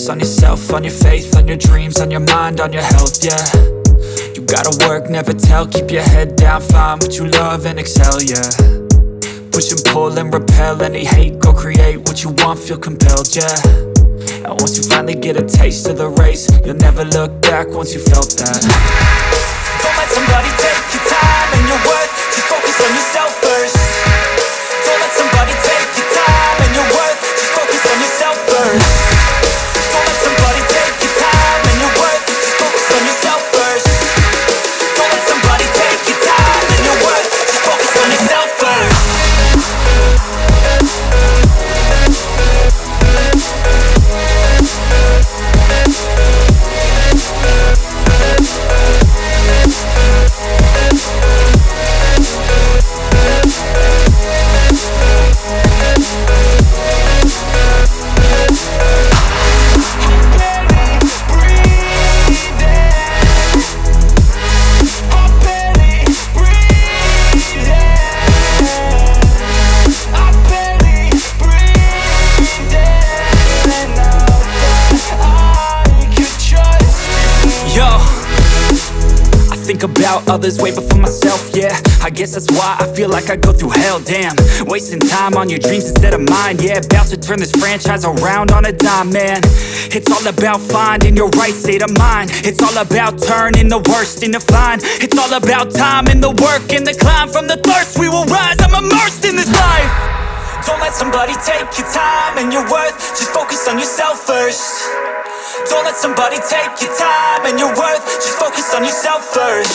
focus on yourself, on your faith, on your dreams, on your mind, on your health, yeah. You gotta work, never tell, keep your head down, find what you love and excel, yeah. Push and pull and repel any hate, go create what you want, feel compelled, yeah. And once you finally get a taste of the race, you'll never look back once you felt that. Don't let somebody take your time and your worth, just focus on yourself first. Don't let somebody take your time and your worth, just focus on yourself first. Don't let somebody take your time and your worth, just focus on yourself first. Don't let somebody take your time and your worth, just focus on yourself first. Think about others way before myself, yeah. I guess that's why I feel like I go through hell, damn. Wasting time on your dreams instead of mine, yeah. About to turn this franchise around on a dime, man. It's all about finding your right state of mind. It's all about turning the worst into fine. It's all about time and the work and the climb. From the thirst we will rise, I'm immersed in this life. Don't let somebody take your time and your worth, just focus on yourself first. Don't let somebody take your time and your worth, just focus on yourself first.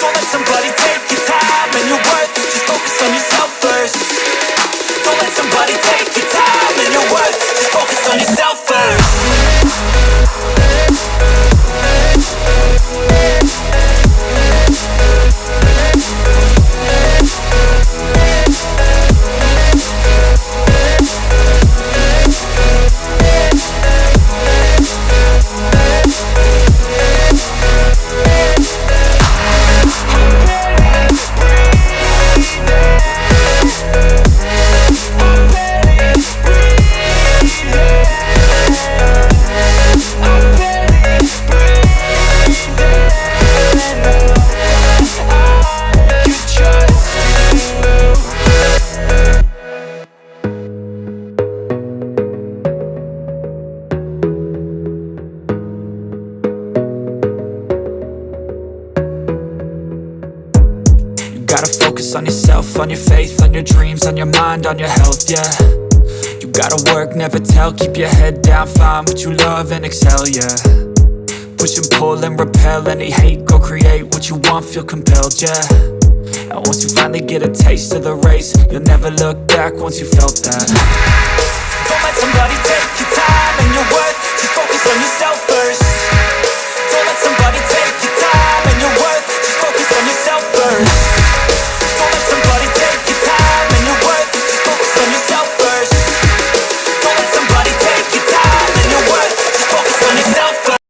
Don't let somebody take your time and your worth, just focus on yourself first. Don't let somebody take your time and your worth, just focus on yourself first. Gotta focus on yourself, on your faith, on your dreams, on your mind, on your health, yeah. You gotta work, never tell, keep your head down, find what you love and excel, yeah. Push and pull and repel any hate, go create what you want, feel compelled, yeah. And once you finally get a taste of the race, you'll never look back once you felt that. Don't let somebody take your time and your worth, just focus on yourself